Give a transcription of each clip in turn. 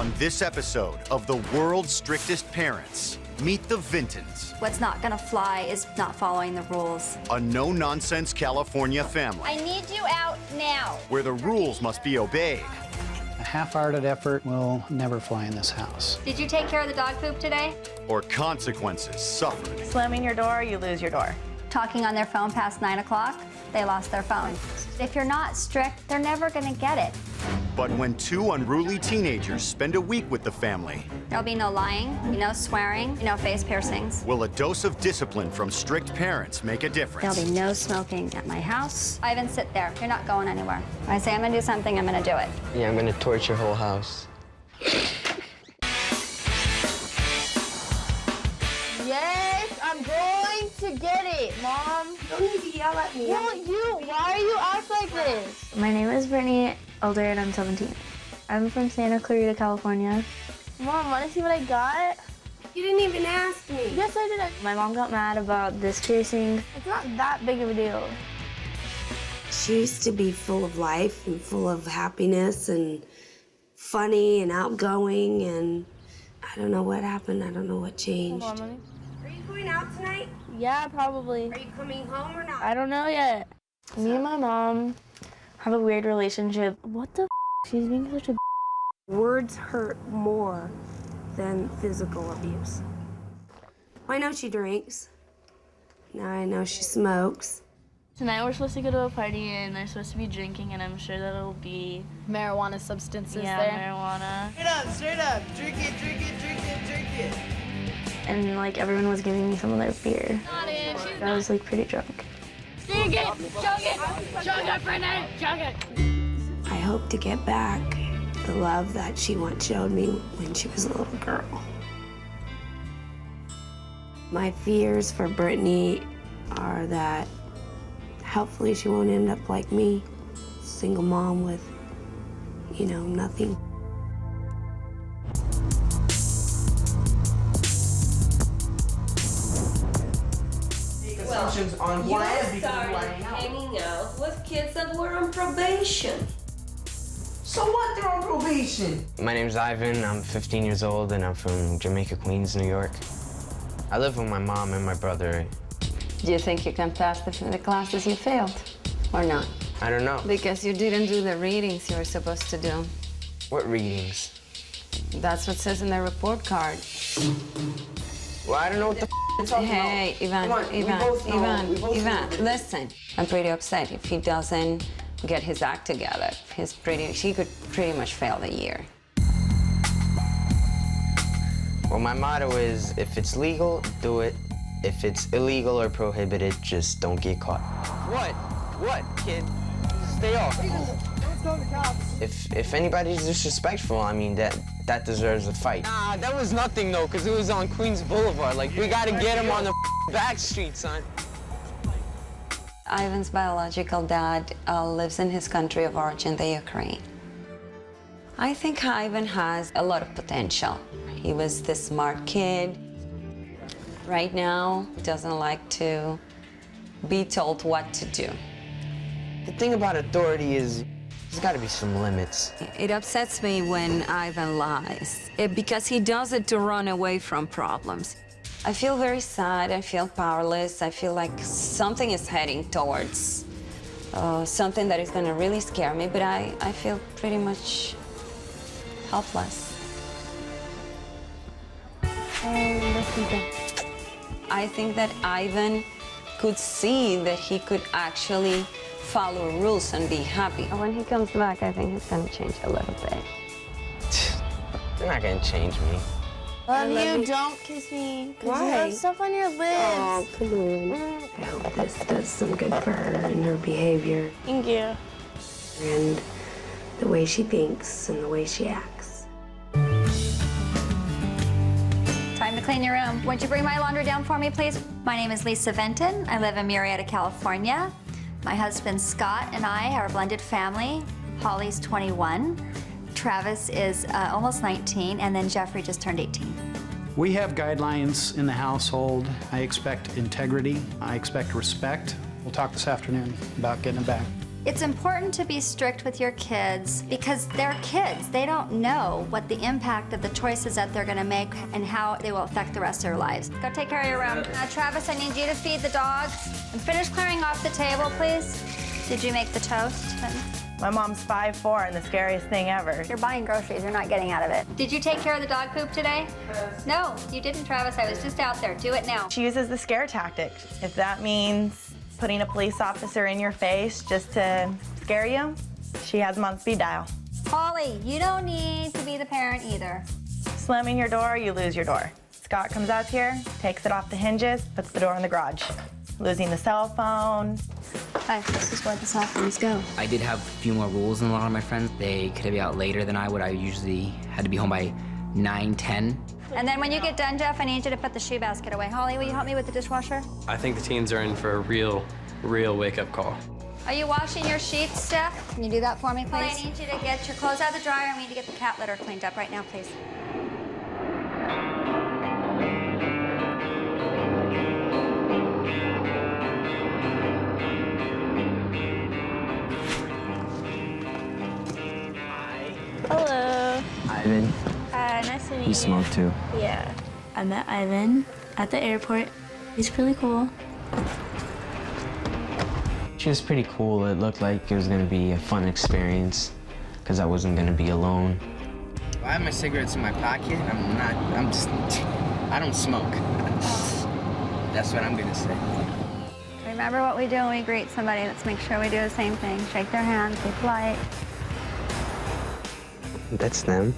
On this episode of The World's Strictest Parents, meet the Vintons. What's not gonna fly is not following the rules. A no-nonsense California family. I need you out now. Where the rules must be obeyed. A half-hearted effort will never fly in this house. Did you take care of the dog poop today? Or consequences suffered. Slamming your door, you lose your door. Talking on their phone past 9 o'clock, they lost their phone. If you're not strict, they're never gonna get it. But when two unruly teenagers spend a week with the family, There'll be no lying, no swearing, no face piercings. will a dose of discipline from strict parents make a difference? There'll be no smoking at my house. Ivan, sit there. You're not going anywhere. When I say I'm gonna do something, I'm gonna do it. Yeah, I'm gonna torch your whole house. Yes, I'm going to get it, Mom. Don't need to yell at me. Well, why are you act like this? My name is Brittany, older, and I'm 17. I'm from Santa Clarita, California. Mom, wanna see what I got? You didn't even ask me. Yes, I did. My mom got mad about this piercing. It's not that big of a deal. She used to be full of life and full of happiness and funny and outgoing, and I don't know what happened. I don't know what changed. Hold on, Mommy. Are you going out tonight? Yeah, probably. Are you coming home or not? I don't know yet. Me and my mom have a weird relationship. What the f? She's being such a Words hurt more than physical abuse. I know she drinks. Now I know she smokes. Tonight we're supposed to go to a party and they're supposed to be drinking, and I'm sure that it'll be marijuana substances yeah, there. marijuana. Straight up, drink it, drink it, drink it, drink it. And like everyone was giving me some of their beer. I was like pretty drunk. Drink it, chug it, Brittany, chug it. I hope to get back the love that she once showed me when she was a little girl. My fears for Brittany are that hopefully she won't end up like me, single mom with, nothing. Assumptions on who I am because of who I am. Hanging out with kids that were on probation. So what? They're on probation. My name's Ivan, I'm 15 years old, and I'm from Jamaica, Queens, New York. I live with my mom and my brother. Do you think you can pass the classes you failed, or not? I don't know. Because you didn't do the readings you were supposed to do. What readings? That's what says in the report card. Well, I don't know what the you're talking Hey, about. Ivan, listen. I'm pretty upset if he doesn't get his act together. He could pretty much fail the year. Well, my motto is, if it's legal, do it. If it's illegal or prohibited, just don't get caught. What? What, kid? Stay off. Let's go to the cops. If anybody's disrespectful, I mean, that deserves a fight. Nah, that was nothing, though, because it was on Queens Boulevard. Like, we gotta get him on the back street, son. Ivan's biological dad lives in his country of origin, the Ukraine. I think Ivan has a lot of potential. He was this smart kid. Right now, he doesn't like to be told what to do. The thing about authority is, there's gotta be some limits. It upsets me when Ivan lies, because he does it to run away from problems. I feel very sad, I feel powerless, I feel like something is heading towards something that is gonna really scare me, but I feel pretty much helpless. I think that Ivan could see that he could actually follow rules and be happy. When he comes back, I think he's gonna change a little bit. They're not gonna change me. Love you, don't kiss me. Why? You have stuff on your lips. Oh, come on. I hope this does some good for her and her behavior. Thank you. And the way she thinks and the way she acts. Time to clean your room. Would you bring my laundry down for me, please? My name is Lisa Venton. I live in Murrieta, California. My husband Scott and I are a blended family. Holly's 21. Travis is almost 19, and then Jeffrey just turned 18. We have guidelines in the household. I expect integrity. I expect respect. We'll talk this afternoon about getting it back. It's important to be strict with your kids because they're kids. They don't know what the impact of the choices that they're gonna make and how they will affect the rest of their lives. Go take care of your room. Travis, I need you to feed the dogs and finish clearing off the table, please. Did you make the toast? My mom's 5'4" and the scariest thing ever. You're buying groceries, you're not getting out of it. Did you take care of the dog poop today? No, you didn't, Travis. I was just out there. Do it now. She uses the scare tactic. If that means putting a police officer in your face just to scare you, she has them on speed dial. Holly, you don't need to be the parent either. Slamming your door, you lose your door. Scott comes out here, takes it off the hinges, puts the door in the garage. Losing the cell phone. Hi, this is where the cell phones go. I did have a few more rules than a lot of my friends. They could be out later than I would. I usually had to be home by 9, 10. And then when you get done, Jeff, I need you to put the shoe basket away. Holly, will you help me with the dishwasher? I think the teens are in for a real wake-up call. Are you washing your sheets, Steph? Can you do that for me, please? Holly, I need you to get your clothes out of the dryer and we need to get the cat litter cleaned up right now, please. Hello. Ivan. Nice to meet you. You smoke too. Yeah. I met Ivan at the airport. He's really cool. She was pretty cool. It looked like it was gonna be a fun experience because I wasn't gonna be alone. I have my cigarettes in my pocket. I don't smoke. That's what I'm gonna say. Remember what we do when we greet somebody. Let's make sure we do the same thing. Shake their hand, be polite. That's them.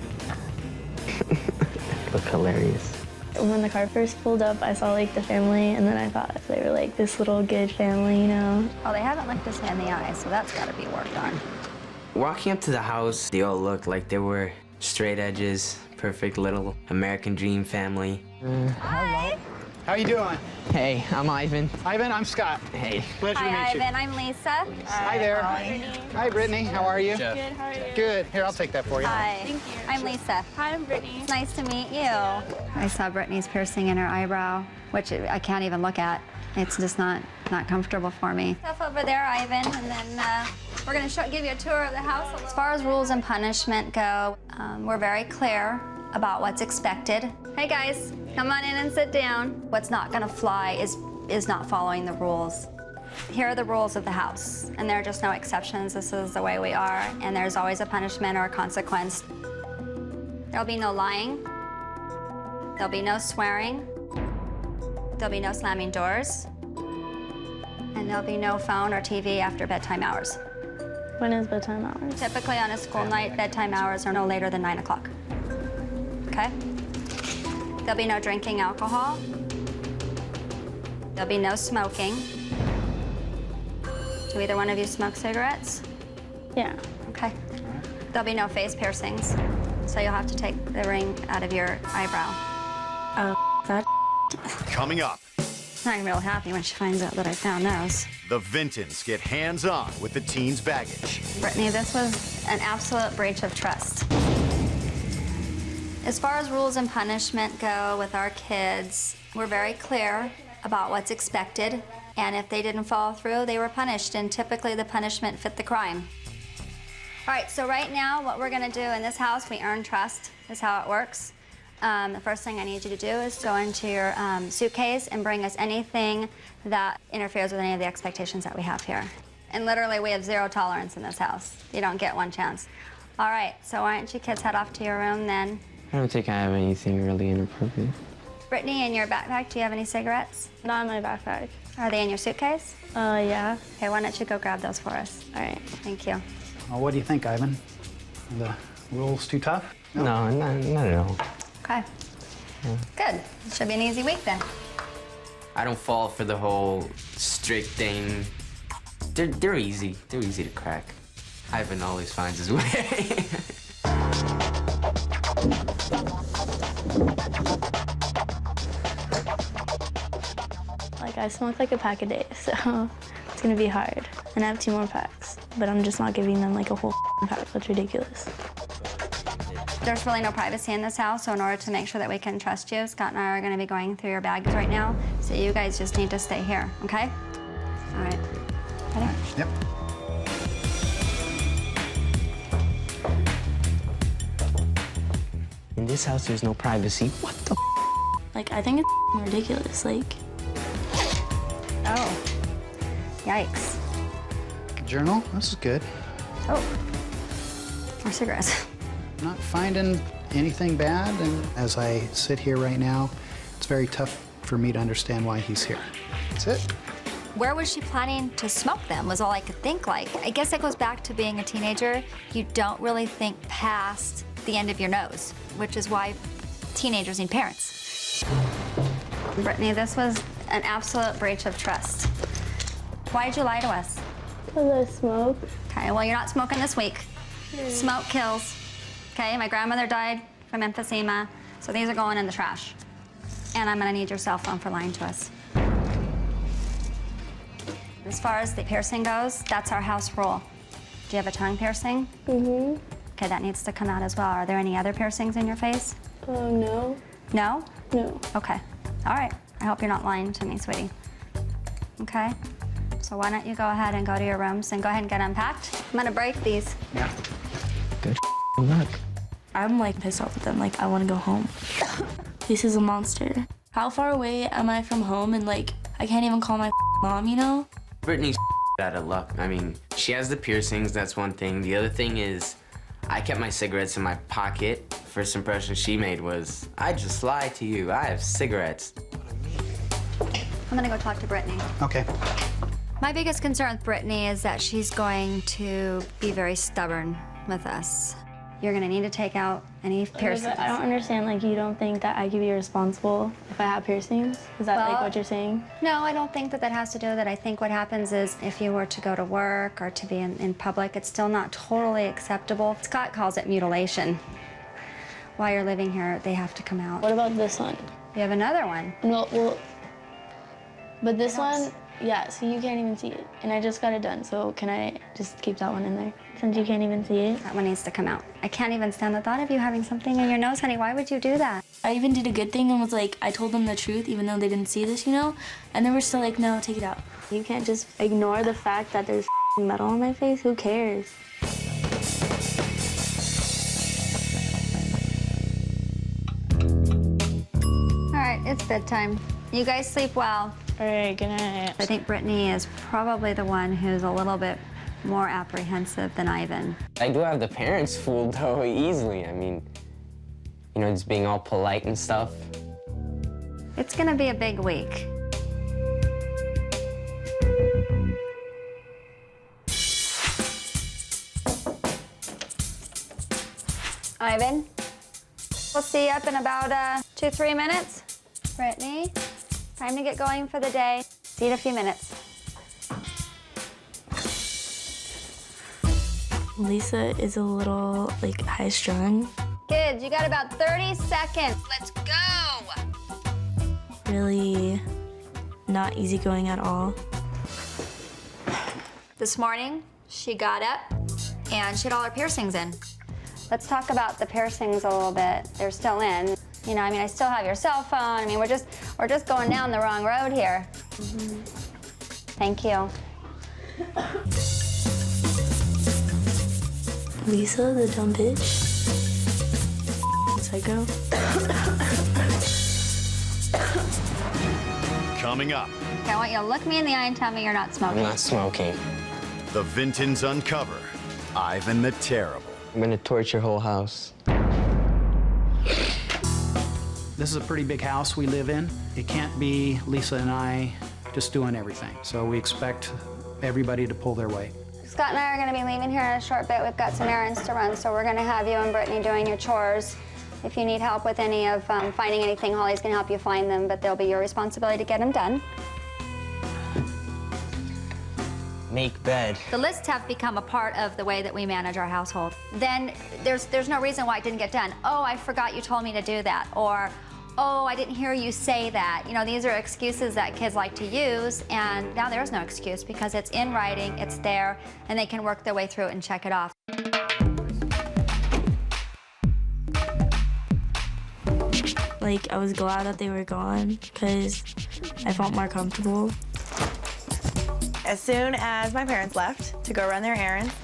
Look hilarious. When the car first pulled up, I saw like the family, and then I thought they were like this little good family, you know? Oh, they haven't looked us in the eye, so that's got to be worked on. Walking up to the house, they all looked like they were straight edges, perfect little American dream family. Hi. How you doing? Hey, I'm Ivan. Ivan, I'm Scott. Hey. Pleasure to meet Hi, you. Ivan. I'm Lisa. Hi there. Hi, Brittany. How are you? Good, how are you? Good. Here, I'll take that for you. Hi. Thank you. I'm Lisa. Hi, I'm Brittany. It's nice to meet you. I saw Brittany's piercing in her eyebrow, which I can't even look at. It's just not comfortable for me. Stuff over there, Ivan, and then we're going to give you a tour of the house. As far as rules and punishment go, we're very clear about what's expected. Hey guys, come on in and sit down. What's not going to fly is not following the rules. Here are the rules of the house, and there are just no exceptions. This is the way we are, and there's always a punishment or a consequence. There'll be no lying. There'll be no swearing. There'll be no slamming doors. And there'll be no phone or TV after bedtime hours. When is bedtime hours? Typically on a school night, bedtime hours are no later than 9 o'clock. Okay? There'll be no drinking alcohol. There'll be no smoking. Do either one of you smoke cigarettes? Yeah. Okay. There'll be no face piercings, so you'll have to take the ring out of your eyebrow. That. Coming up, I'm real happy when she finds out that I found those. the Vintons get hands-on with the teens' baggage. Brittany, this was an absolute breach of trust. As far as rules and punishment go with our kids, we're very clear about what's expected, and if they didn't follow through, they were punished, and typically the punishment fit the crime. All right, so right now, what we're gonna do in this house, we earn trust, is how it works. The first thing I need you to do is go into your suitcase and bring us anything that interferes with any of the expectations that we have here. And literally, we have 0 tolerance in this house. You don't get one chance. All right, so why don't you kids head off to your room then? I don't think I have anything really inappropriate. Brittany, in your backpack, do you have any cigarettes? Not in my backpack. Are they in your suitcase? Yeah. Okay, why don't you go grab those for us? All right. Thank you. Well, what do you think, Ivan? Are the rules too tough? No, not at all. Okay. Good. It should be an easy week then. I don't fall for the whole strict thing. They're easy. They're easy to crack. Ivan always finds his way. Like, I smoke like a pack a day, so it's gonna be hard. And I have 2 more packs, but I'm just not giving them like a whole pack. That's ridiculous. There's really no privacy in this house, so in order to make sure that we can trust you, Scott and I are gonna be going through your bags right now, so you guys just need to stay here, okay? All right. Ready? Yep. In this house, there's no privacy. What the Like, I think it's ridiculous, like. Oh, yikes. Journal, this is good. Oh, more cigarettes. Not finding anything bad, and as I sit here right now, it's very tough for me to understand why he's here. That's it. Where was she planning to smoke them was all I could think. Like, I guess that goes back to being a teenager. You don't really think past the end of your nose, which is why teenagers need parents. Brittany, this was an absolute breach of trust. Why did you lie to us? Because I smoke. Okay, well, you're not smoking this week. Smoke kills. Okay, my grandmother died from emphysema, so these are going in the trash. And I'm gonna need your cell phone for lying to us. As far as the piercing goes, that's our house rule. Do you have a tongue piercing? Mm-hmm. Okay, that needs to come out as well. Are there any other piercings in your face? Oh, no. No? No. Okay. All right. I hope you're not lying to me, sweetie. Okay? So why don't you go ahead and go to your rooms and go ahead and get unpacked? I'm gonna break these. Yeah. Good luck. I'm like pissed off with them. Like, I want to go home. This is a monster. How far away am I from home? And like, I can't even call my mom, you know? Brittany's out of luck. I mean, she has the piercings, that's one thing. The other thing is, I kept my cigarettes in my pocket. First impression she made was, I just lied to you. I have cigarettes. I'm gonna go talk to Brittany. Okay. My biggest concern with Brittany is that she's going to be very stubborn with us. You're gonna need to take out any piercings. I don't understand, like, you don't think that I could be responsible if I have piercings? Is that like what you're saying? No, I don't think that that has to do with it. I think what happens is if you were to go to work or to be in public, it's still not totally acceptable. Scott calls it mutilation. While you're living here, they have to come out. What about this one? You have another one. No, well, but this one, yeah, so you can't even see it. And I just got it done, so can I just keep that one in there? Since you can't even see it? That one needs to come out. I can't even stand the thought of you having something in your nose, honey. Why would you do that? I even did a good thing and was like, I told them the truth, even though they didn't see this, you know? And they were still like, no, take it out. You can't just ignore the fact that there's metal on my face. Who cares? All right, it's bedtime. You guys sleep well. All right, good night. I think Brittany is probably the one who's a little bit more apprehensive than Ivan. I do have the parents fooled, though, easily. I mean, you know, just being all polite and stuff. It's gonna be a big week. Ivan, we'll see you up in about 2-3 minutes. Brittany, time to get going for the day. See you in a few minutes. Lisa is a little, like, high-strung. Kids, you got about 30 seconds. Let's go. Really not easygoing at all. This morning, she got up and she had all her piercings in. Let's talk about the piercings a little bit. They're still in. You know, I mean, I still have your cell phone. I mean, we're just going down the wrong road here. Mm-hmm. Thank you. Lisa, the dumb bitch. Psycho. Coming up. Okay, I want you to look me in the eye and tell me you're not smoking. I'm not smoking. The Vintons uncover Ivan the Terrible. I'm gonna torch your whole house. This is a pretty big house we live in. It can't be Lisa and I just doing everything. So we expect everybody to pull their weight. Scott and I are gonna be leaving here in a short bit. We've got some errands to run, so we're gonna have you and Brittany doing your chores. If you need help with any of finding anything, Holly's gonna help you find them, but they'll be your responsibility to get them done. Make bed. The lists have become a part of the way that we manage our household. Then there's no reason why it didn't get done. Oh, I forgot you told me to do that. Or, oh, I didn't hear you say that. You know, these are excuses that kids like to use, and now there's no excuse because it's in writing, it's there, and they can work their way through it and check it off. Like, I was glad that they were gone because I felt more comfortable. As soon as my parents left to go run their errands,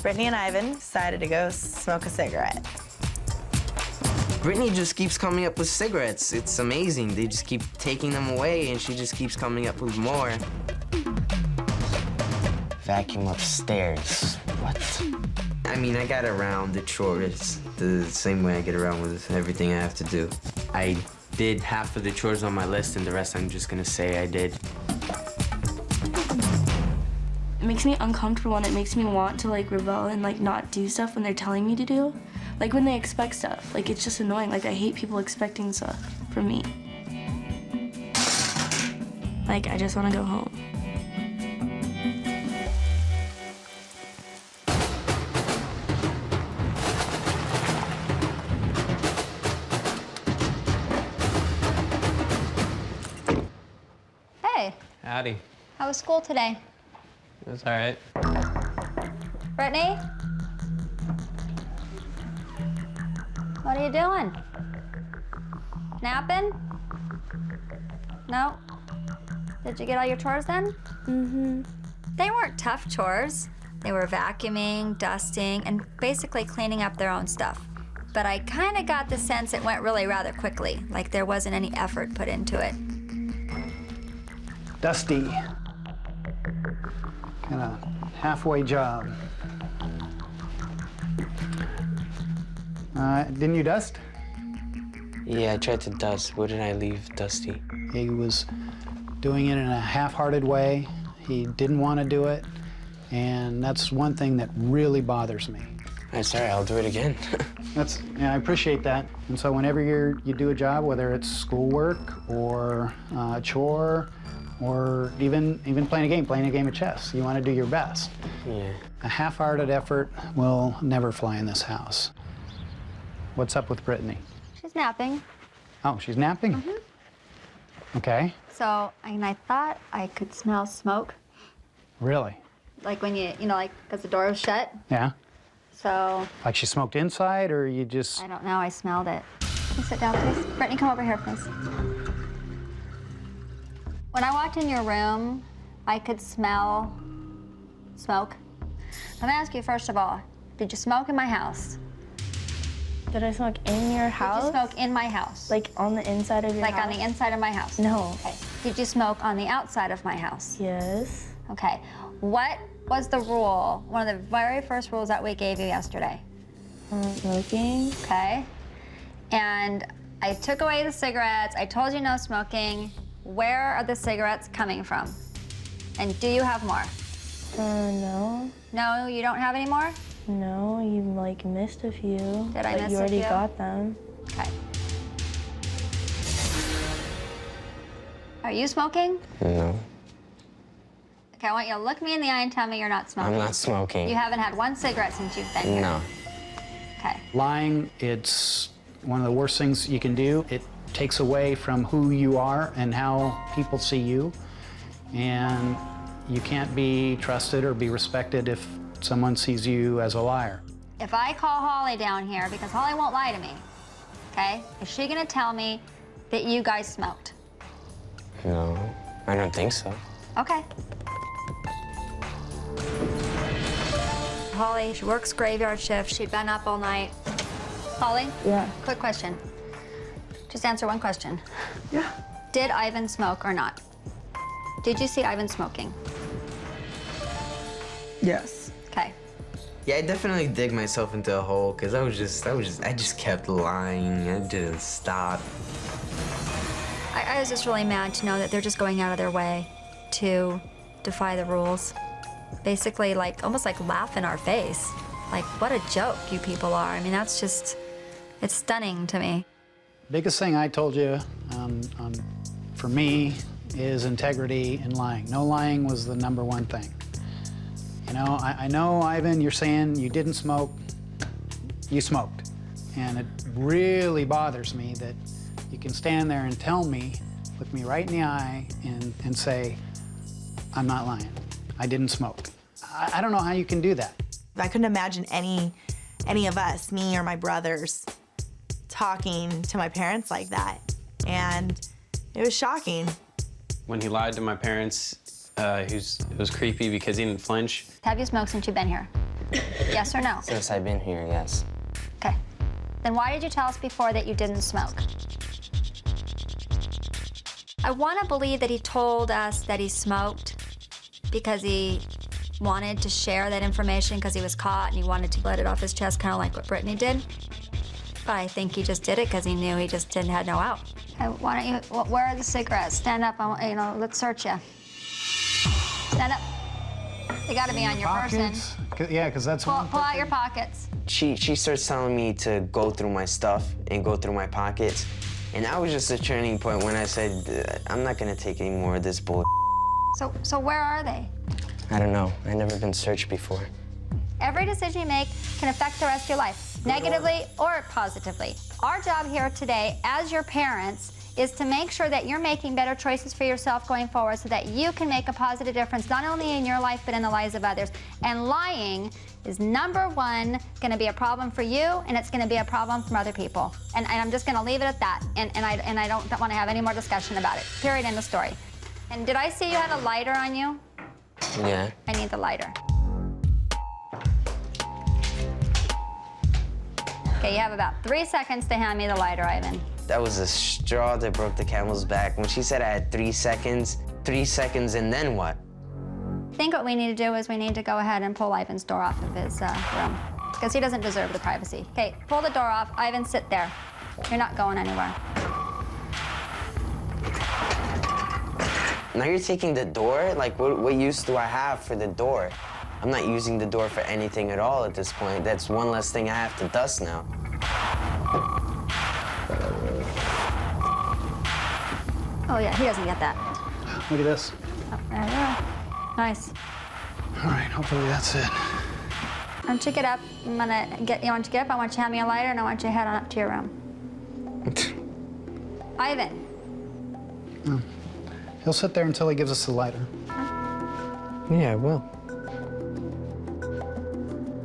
Brittany and Ivan decided to go smoke a cigarette. Brittany just keeps coming up with cigarettes. It's amazing. They just keep taking them away, and she just keeps coming up with more. Vacuum upstairs. What? I mean, I got around the chores the same way I get around with everything I have to do. I did half of the chores on my list, and the rest I'm just gonna say I did. It makes me uncomfortable, and it makes me want to like rebel and like not do stuff when they're telling me to do. Like when they expect stuff. Like it's just annoying. Like I hate people expecting stuff from me. Like I just want to go home. Hey, Howdy. how was school today? It was all right. Brittany? What are you doing? Napping? No? Did you get all your chores done? Mm-hmm. They weren't tough chores. They were vacuuming, dusting, and basically cleaning up their own stuff. But I kind of got the sense it went really rather quickly, like there wasn't any effort put into it. Dusty. Kind of halfway job. Didn't you dust? Yeah, I tried to dust. Where did I leave Dusty? He was doing it in a half-hearted way. He didn't want to do it, and that's one thing that really bothers me. I'm sorry, I'll do it again. I appreciate that. And so whenever you do a job, whether it's schoolwork or a chore, or even playing a game of chess, you want to do your best. Yeah. A half-hearted effort will never fly in this house. What's up with Brittany? She's napping. Oh, she's napping? Mm-hmm. Okay. So, I thought I could smell smoke. Really? Like when like, because the door was shut. Yeah. So. Like she smoked inside, or you just... I don't know, I smelled it. Can you sit down, please? Brittany, come over here, please. When I walked in your room, I could smell smoke. Let me ask you, first of all, did you smoke in my house? Did I smoke in your house? Did you smoke in my house? Like on the inside of your house? Like on the inside of my house? No. Okay. Did you smoke on the outside of my house? Yes. Okay. What was the rule, one of the very first rules that we gave you yesterday? Smoking. Okay. And I took away the cigarettes. I told you no smoking. Where are the cigarettes coming from? And do you have more? No. No, you don't have any more? No, you like missed a few. Did I miss a few? But you already got them. Okay. Are you smoking? No. Okay, I want you to look me in the eye and tell me you're not smoking. I'm not smoking. You haven't had one cigarette since you've been here? No. Okay. Lying, it's one of the worst things you can do. It takes away from who you are and how people see you. And you can't be trusted or be respected if someone sees you as a liar. If I call Holly down here, because Holly won't lie to me, okay, is she gonna tell me that you guys smoked? No, I don't think so. Okay. Holly, she works graveyard shift. She'd been up all night. Holly? Yeah. Quick question. Just answer one question. Yeah. Did Ivan smoke or not? Did you see Ivan smoking? Yes. Okay. Yeah, I definitely dig myself into a hole because I just kept lying. I didn't stop. I was just really mad to know that they're just going out of their way to defy the rules. Basically, like, almost like laugh in our face. Like, what a joke you people are. I mean, that's just, it's stunning to me. Biggest thing I told you for me is integrity and lying. No lying was the #1 thing. You know, I know, Ivan, you're saying you didn't smoke. You smoked. And it really bothers me that you can stand there and tell me, look me right in the eye and say, I'm not lying. I didn't smoke. I don't know how you can do that. I couldn't imagine any of us, me or my brothers, talking to my parents like that. And it was shocking. When he lied to my parents, it was creepy because he didn't flinch. Have you smoked since you've been here? Yes or no? Since I've been here, yes. Okay. then why did you tell us before that you didn't smoke? I want to believe that he told us that he smoked because he wanted to share that information because he was caught and he wanted to let it off his chest, kind of like what Brittany did. But I think he just did it because he knew he just had no out. Why don't you, where are the cigarettes? Stand up, let's search you. Stand up. They gotta be on your person. Yeah, because that's pull out your pockets. She starts telling me to go through my stuff and go through my pockets. And that was just a turning point when I said, I'm not gonna take any more of this bull. So where are they? I don't know. I've never been searched before. Every decision you make can affect the rest of your life, negatively or positively. Our job here today, as your parents, is to make sure that you're making better choices for yourself going forward so that you can make a positive difference, not only in your life, but in the lives of others. And lying is #1 gonna be a problem for you, and it's gonna be a problem for other people. And I'm just gonna leave it at that. And I don't wanna have any more discussion about it. Period, end of story. And did I see you had a lighter on you? Yeah. I need the lighter. Okay, you have about 3 seconds to hand me the lighter, Ivan. That was the straw that broke the camel's back. When she said I had 3 seconds, and then what? I think what we need to do is we need to go ahead and pull Ivan's door off of his room, because he doesn't deserve the privacy. Okay, pull the door off. Ivan, sit there. You're not going anywhere. Now you're taking the door? Like, what use do I have for the door? I'm not using the door for anything at all at this point. That's one less thing I have to dust now. Oh, yeah, he doesn't get that. Look at this. Oh, there we go. Nice. All right, hopefully that's it. Why don't you get up? You want to get up? I want you to hand me a lighter, and I want you to head on up to your room. Ivan. Oh. He'll sit there until he gives us the lighter. Yeah, I will.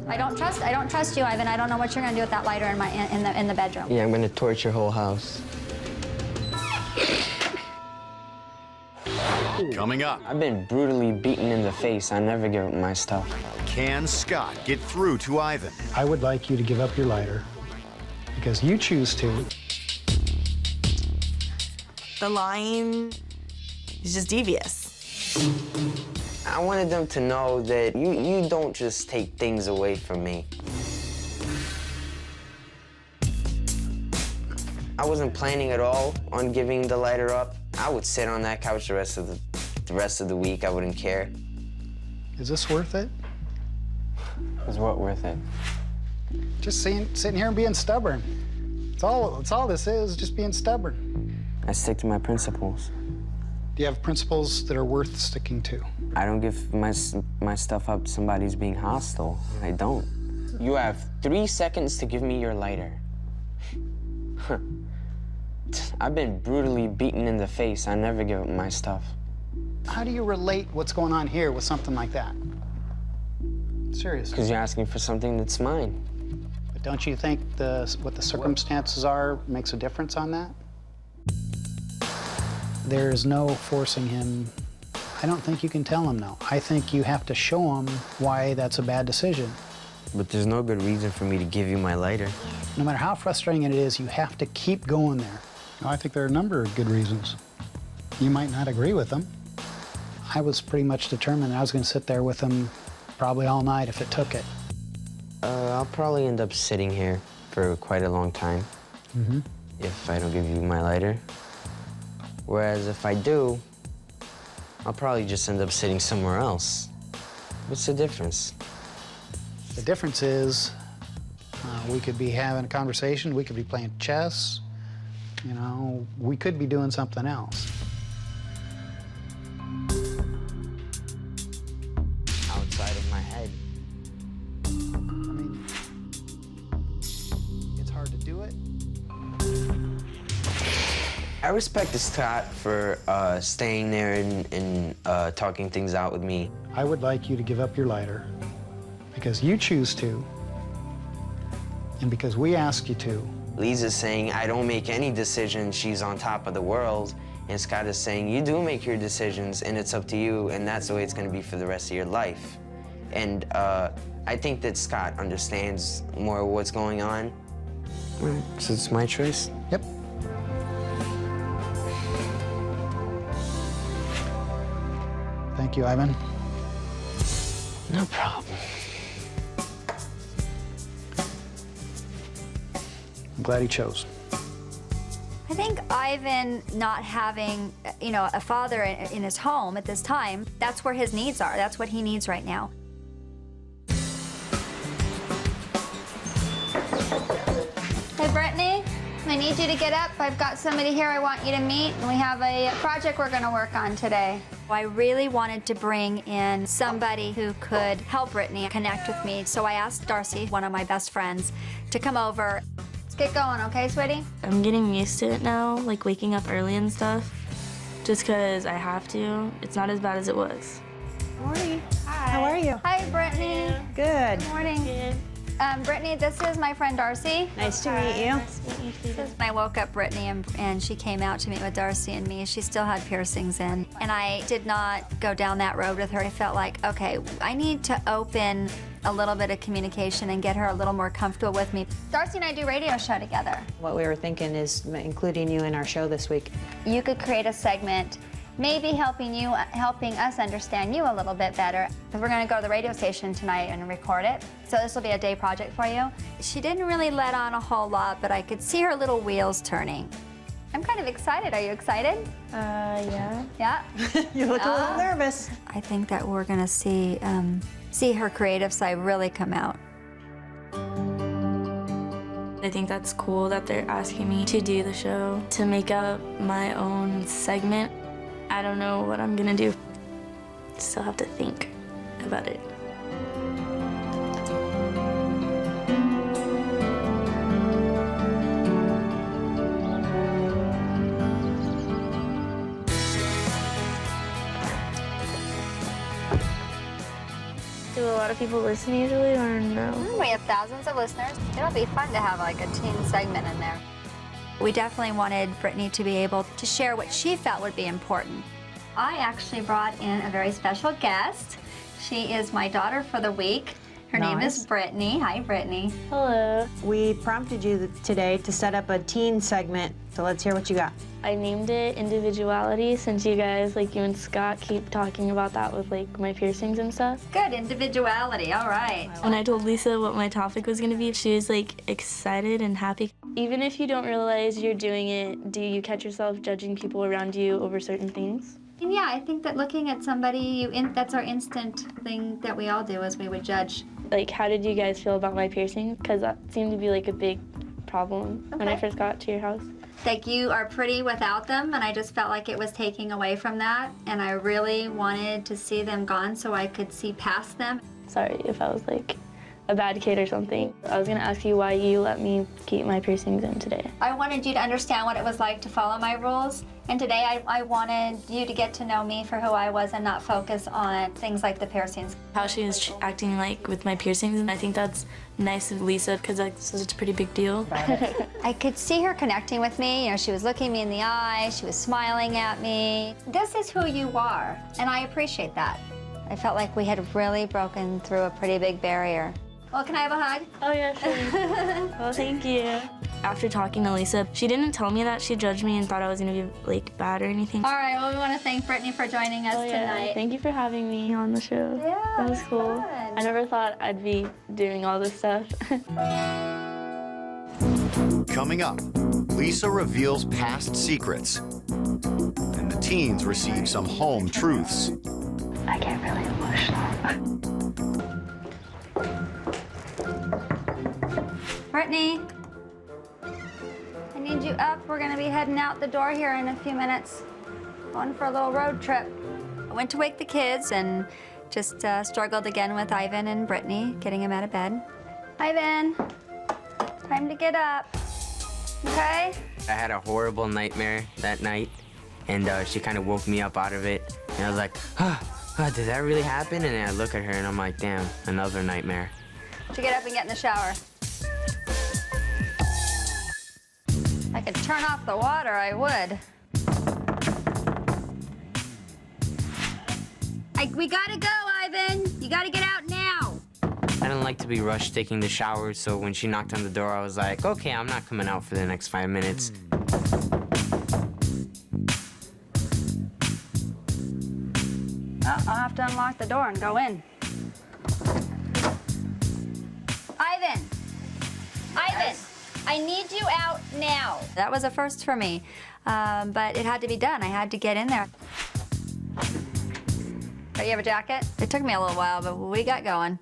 I don't trust you, Ivan. I don't know what you're gonna do with that lighter in the bedroom. Yeah, I'm gonna torch your whole house. Coming up. I've been brutally beaten in the face. I never give up my stuff. Can Scott get through to Ivan? I would like you to give up your lighter because you choose to. The lying is just devious. I wanted them to know that you don't just take things away from me. I wasn't planning at all on giving the lighter up. I would sit on that couch the rest of the week. I wouldn't care. Is this worth it? Is what worth it? Just sitting here and being stubborn. It's all this is, just being stubborn. I stick to my principles. Do you have principles that are worth sticking to? I don't give my stuff up to somebody's being hostile. I don't. You have 3 seconds to give me your lighter. I've been brutally beaten in the face. I never give up my stuff. How do you relate what's going on here with something like that? Seriously. Because you're asking for something that's mine. But don't you think what the circumstances are makes a difference on that? There's no forcing him. I don't think you can tell him no. I think you have to show him why that's a bad decision. But there's no good reason for me to give you my lighter. No matter how frustrating it is, you have to keep going there. I think there are a number of good reasons. You might not agree with them. I was pretty much determined I was going to sit there with him probably all night if it took it. I'll probably end up sitting here for quite a long time if I don't give you my lighter. Whereas if I do, I'll probably just end up sitting somewhere else. What's the difference? The difference is we could be having a conversation, we could be playing chess, you know, we could be doing something else. Outside of my head. I mean, it's hard to do it. I respect Scott for staying there and talking things out with me. I would like you to give up your lighter because you choose to and because we asked you to. Lisa's saying, I don't make any decisions, she's on top of the world. And Scott is saying, you do make your decisions and it's up to you and that's the way it's gonna be for the rest of your life. And I think that Scott understands more of what's going on. So it's my choice? Yep. Thank you, Ivan. No problem. I'm glad he chose. I think Ivan not having, you know, a father in his home at this time, that's where his needs are. That's what he needs right now. Hey, Brittany, I need you to get up. I've got somebody here I want you to meet, and we have a project we're gonna work on today. I really wanted to bring in somebody who could help Brittany connect with me, so I asked Darcy, one of my best friends, to come over. Let's get going, okay, sweetie? I'm getting used to it now, like waking up early and stuff, just because I have to. It's not as bad as it was. Morning. Hi. How are you? Hi, Brittany. Good. Good morning. Good. Brittany, this is my friend Darcy. Nice to meet you. Nice to meet you too. I woke up Brittany and she came out to meet with Darcy and me. She still had piercings in. And I did not go down that road with her. I felt like, okay, I need to open a little bit of communication and get her a little more comfortable with me. Darcy and I do a radio show together. What we were thinking is including you in our show this week. You could create a segment maybe helping us understand you a little bit better. We're gonna go to the radio station tonight and record it. So this will be a day project for you. She didn't really let on a whole lot, but I could see her little wheels turning. I'm kind of excited. Are you excited? Yeah. Yeah? You look a little nervous. I think that we're gonna see her creative side really come out. I think that's cool that they're asking me to do the show, to make up my own segment. I don't know what I'm gonna do. Still have to think about it. Do a lot of people listen usually, or no? We have thousands of listeners. It'll be fun to have like a teen segment in there. We definitely wanted Brittany to be able to share what she felt would be important. I actually brought in a very special guest. She is my daughter for the week. Her name is Brittany. Hi, Brittany. Hello. We prompted you today to set up a teen segment, so let's hear what you got. I named it Individuality since you guys, like you and Scott, keep talking about that with like my piercings and stuff. Good, individuality, all right. When I told Lisa what my topic was gonna be, she was like excited and happy. Even if you don't realize you're doing it, do you catch yourself judging people around you over certain things? And yeah, I think that looking at somebody, that's our instant thing that we all do, is we would judge. Like, how did you guys feel about my piercing? Because that seemed to be like a big problem when I first got to your house. Like, you are pretty without them, and I just felt like it was taking away from that, and I really wanted to see them gone so I could see past them. Sorry if I was like a bad kid or something. I was gonna ask you why you let me keep my piercings in today. I wanted you to understand what it was like to follow my rules, and today I wanted you to get to know me for who I was and not focus on things like the piercings. How she was acting like with my piercings, and I think that's nice of Lisa because that's such a pretty big deal. I could see her connecting with me. You know, she was looking me in the eye, she was smiling at me. This is who you are, and I appreciate that. I felt like we had really broken through a pretty big barrier. Well, can I have a hug? Oh, yeah, sure. Well, thank you. After talking to Lisa, she didn't tell me that she judged me and thought I was gonna be like bad or anything. All right, well, we want to thank Brittany for joining us tonight. Thank you for having me on the show. Yeah, that was cool. fun. I never thought I'd be doing all this stuff. Coming up, Lisa reveals past secrets, and the teens receive some home truths. I get really emotional. Brittany, I need you up. We're gonna be heading out the door here in a few minutes. Going for a little road trip. I went to wake the kids and just struggled again with Ivan and Brittany, getting them out of bed. Ivan, time to get up, okay? I had a horrible nightmare that night, and she kind of woke me up out of it. And I was like, did that really happen? And then I look at her and I'm like, damn, another nightmare. To get up and get in the shower. If I could turn off the water, I would. We gotta go, Ivan. You gotta get out now. I didn't like to be rushed taking the shower, so when she knocked on the door, I was like, okay, I'm not coming out for the next 5 minutes. I'll have to unlock the door and go in. Ivan! Ivan! I need you out now. That was a first for me, but it had to be done. I had to get in there. Oh, you have a jacket? It took me a little while, but we got going.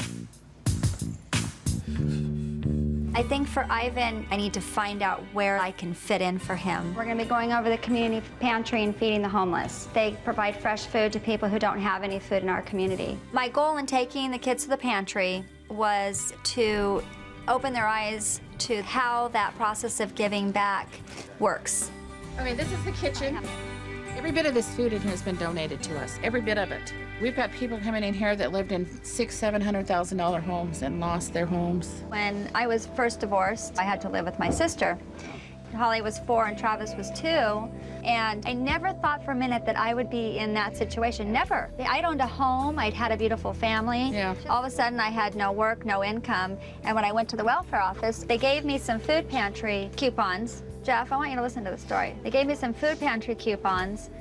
I think for Ivan, I need to find out where I can fit in for him. We're going to be going over the community pantry and feeding the homeless. They provide fresh food to people who don't have any food in our community. My goal in taking the kids to the pantry was to open their eyes to how that process of giving back works. Okay, this is the kitchen. Every bit of this food in here has been donated to us, every bit of it. We've got people coming in here that lived in $600,000-$700,000 homes and lost their homes. When I was first divorced, I had to live with my sister. Holly was 4 and Travis was 2, and I never thought for a minute that I would be in that situation, never. I'd owned a home, I'd had a beautiful family. Yeah. All of a sudden I had no work, no income, and when I went to the welfare office, they gave me some food pantry coupons. Jeff, I want you to listen to the story. They gave me some food pantry coupons,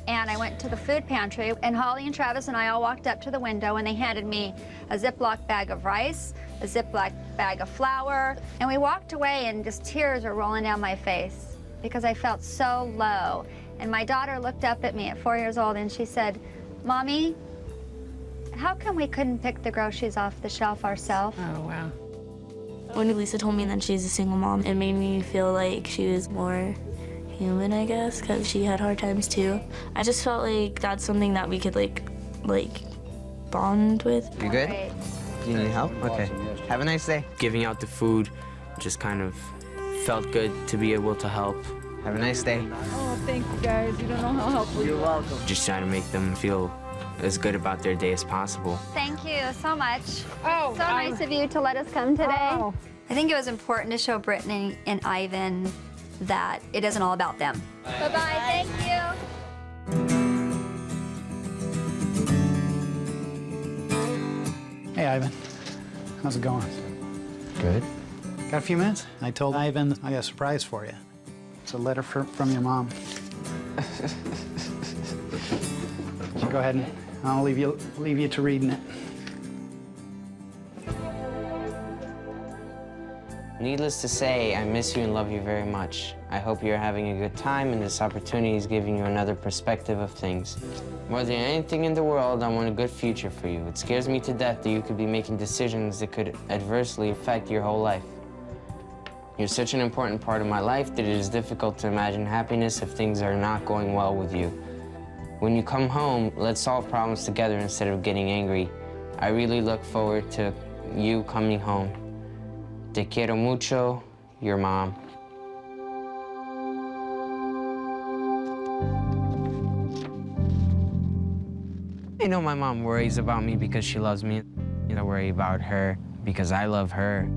and I went to the food pantry, and Holly and Travis and I all walked up to the window, and they handed me a Ziploc bag of rice, a Ziploc bag of flour, and we walked away, and just tears were rolling down my face because I felt so low. And my daughter looked up at me at 4 years old, and she said, Mommy, how come we couldn't pick the groceries off the shelf ourselves? Oh, wow. When Lisa told me that she's a single mom, it made me feel like she was more human, I guess, because she had hard times too. I just felt like that's something that we could like bond with. You good? Do you need help? Okay. Have a nice day. Giving out the food just kind of felt good to be able to help. Have a nice day. Oh, thank you guys. You don't know how helpful you are. You're welcome. Just trying to make them feel as good about their day as possible. Thank you so much. Oh, So nice of you to let us come today. Oh. I think it was important to show Brittany and Ivan that it isn't all about them. Bye-bye. Thank you. Hey, Ivan. How's it going? Good. Got a few minutes? I told Ivan I got a surprise for you. It's a letter from your mom. So go ahead and I'll leave you to reading it. Needless to say, I miss you and love you very much. I hope you're having a good time and this opportunity is giving you another perspective of things. More than anything in the world, I want a good future for you. It scares me to death that you could be making decisions that could adversely affect your whole life. You're such an important part of my life that it is difficult to imagine happiness if things are not going well with you. When you come home, let's solve problems together instead of getting angry. I really look forward to you coming home. Te quiero mucho, your mom. I know my mom worries about me because she loves me. I worry about her because I love her.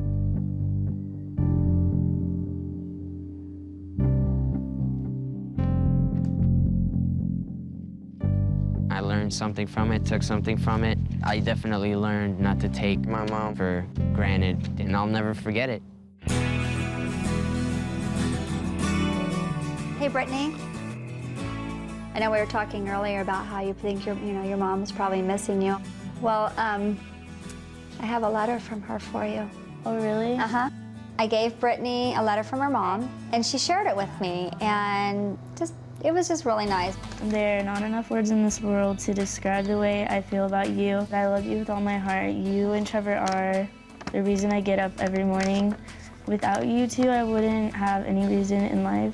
I learned something from it, took something from it. I definitely learned not to take my mom for granted, and I'll never forget it. Hey, Brittany. I know we were talking earlier about how you think your mom's probably missing you. Well, I have a letter from her for you. Oh, really? Uh-huh. I gave Brittany a letter from her mom, and she shared it with me, and it was just really nice. There are not enough words in this world to describe the way I feel about you. I love you with all my heart. You and Trevor are the reason I get up every morning. Without you two, I wouldn't have any reason in life.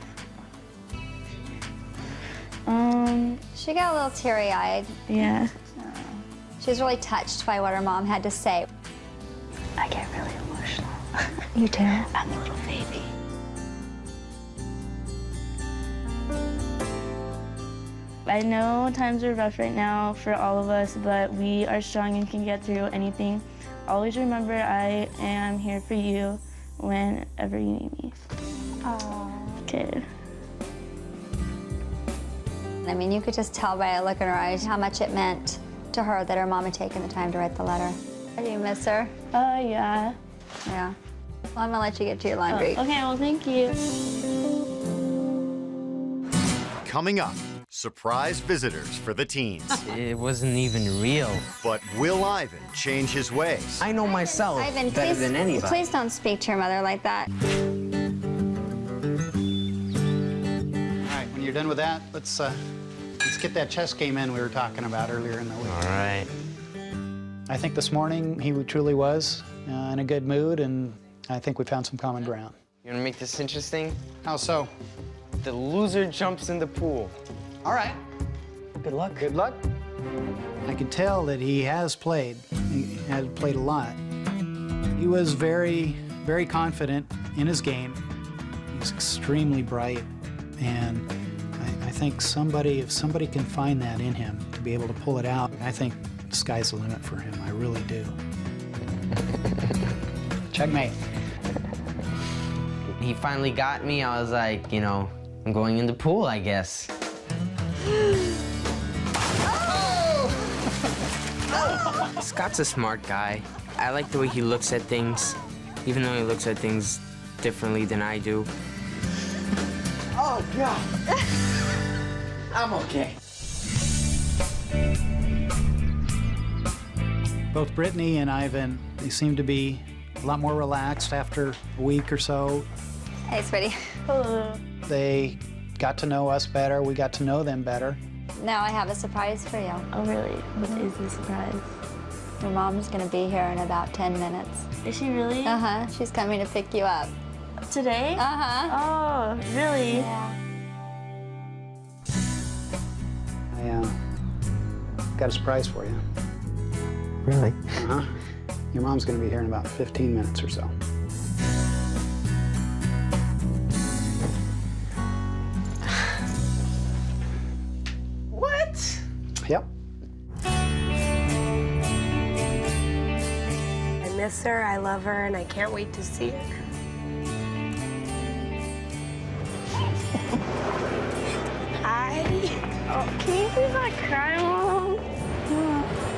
She got a little teary-eyed. Yeah. She was really touched by what her mom had to say. I get really emotional. You too? I'm a little baby. I know times are rough right now for all of us, but we are strong and can get through anything. Always remember I am here for you whenever you need me. Aww. Okay. I mean, you could just tell by a look in her eyes how much it meant to her that her mom had taken the time to write the letter. Do you miss her? Yeah. Yeah. Well, I'm gonna let you get to your laundry. Okay, well, thank you. Coming up, surprise visitors for the teens. It wasn't even real. But will Ivan change his ways? I know myself Ivan, better please, than anybody. please don't speak to your mother like that. All right, when you're done with that, let's get that chess game in we were talking about earlier in the week. All right. I think this morning he truly was in a good mood, and I think we found some common ground. You wanna make this interesting? How so? The loser jumps in the pool. All right. Good luck. Good luck. I could tell that he has played. He has played a lot. He was very, very confident in his game. He's extremely bright, and I think if somebody can find that in him to be able to pull it out, I think the sky's the limit for him. I really do. Checkmate. He finally got me. I was like, you know, I'm going in the pool, I guess. Scott's a smart guy. I like the way he looks at things, even though he looks at things differently than I do. Oh, God. I'm okay. Both Brittany and Ivan, they seem to be a lot more relaxed after a week or so. Hey, sweetie. Hello. They got to know us better. We got to know them better. Now I have a surprise for you. Oh, really? What is the surprise? Your mom's gonna be here in about 10 minutes. Is she really? Uh-huh. She's coming to pick you up. Today? Uh-huh. Oh, really? Yeah. I got a surprise for you. Really? Uh-huh. Your mom's gonna be here in about 15 minutes or so. What? Yep. I miss her, I love her, and I can't wait to see her. Hi. Oh, can you please not cry, Mom?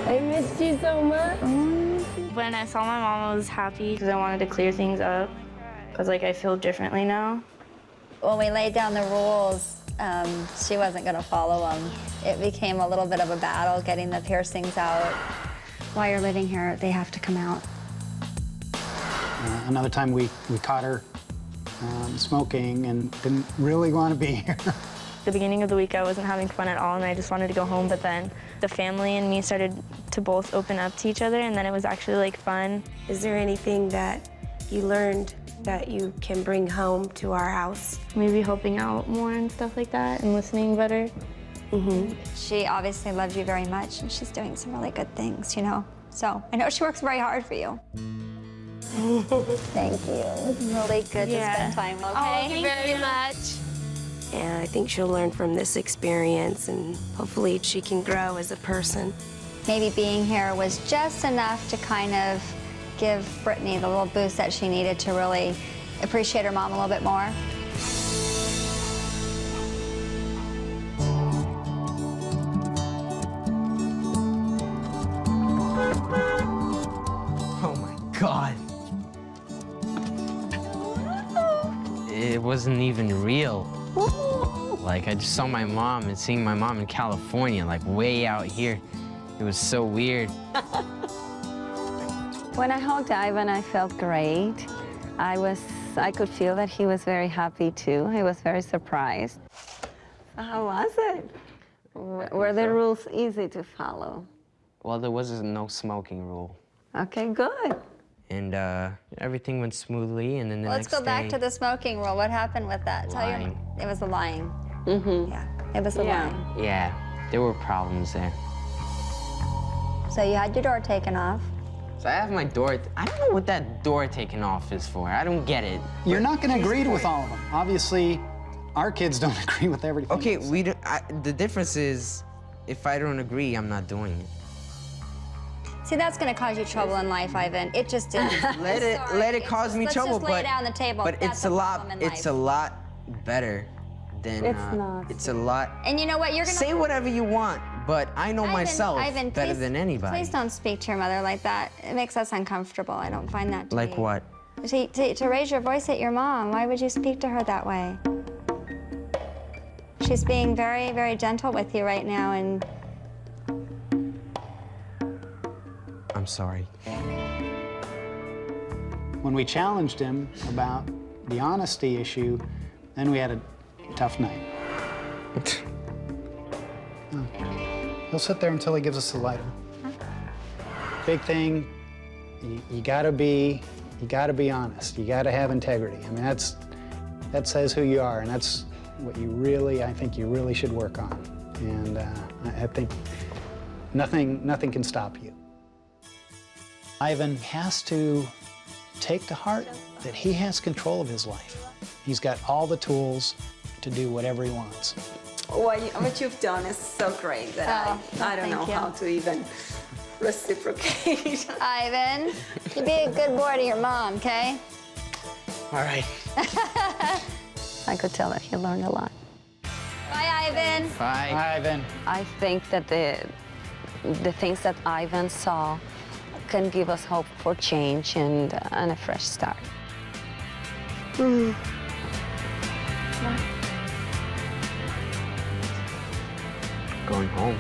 I missed you so much. When I saw my mom, I was happy because I wanted to clear things up. Because, like, I feel differently now. When we laid down the rules, she wasn't gonna follow them. It became a little bit of a battle getting the piercings out. While you're living here, they have to come out. Another time we caught her smoking and didn't really want to be here. The beginning of the week, I wasn't having fun at all, and I just wanted to go home. But then the family and me started to both open up to each other, and then it was actually, like, fun. Is there anything that you learned that you can bring home to our house? Maybe helping out more and stuff like that, and listening better. Mm-hmm. She obviously loves you very much, and she's doing some really good things, you know? So I know she works very hard for you. Thank you. It's really good to spend time, okay? Oh, thank you very much. And I think she'll learn from this experience, and hopefully she can grow as a person. Maybe being here was just enough to kind of give Brittany the little boost that she needed to really appreciate her mom a little bit more. Oh my God. It wasn't even real. Like, I just saw my mom and seeing my mom in California, like way out here. It was so weird. When I hugged Ivan, I felt great. I could feel that he was very happy too. He was very surprised. How was it? Were the rules easy to follow? Well, there was no smoking rule. Okay, good. And everything went smoothly, and then the Let's next go back day, to the smoking rule. What happened with that? Lying. It was the lying. Mm-hmm. Yeah, it was the lying. Yeah, there were problems there. So you had your door taken off. So I have my door, I don't know what that door taken off is for. I don't get it. You're not going to agree with all of them. Obviously, our kids don't agree with everything. Okay, the difference is, if I don't agree, I'm not doing it. See, that's going to cause you trouble in life, Ivan. It just did. Let it cause me trouble, let's just lay it out on the table. but That's it's a lot. problem in It's life. a lot better than. It's not. It's a lot. And you know what? You're gonna say whatever you want, but I know myself Ivan, better please, than anybody. Please don't speak to your mother like that. It makes us uncomfortable. I don't find that to Like be- what? To raise your voice at your mom. Why would you speak to her that way? She's being very, very gentle with you right now, and I'm sorry. When we challenged him about the honesty issue, then we had a tough night. He'll sit there until he gives us the lighter. Big thing, you gotta be honest. You gotta have integrity. I mean, that says who you are, and that's what I think you really should work on. And I think nothing can stop you. Ivan has to take to heart that he has control of his life. He's got all the tools to do whatever he wants. What you've done is so great that I don't know how to even reciprocate. Ivan, you be a good boy to your mom, okay? All right. I could tell that he learned a lot. Bye, Ivan. Bye. Bye, Ivan. I think that the things that Ivan saw can give us hope for change and a fresh start. Going home.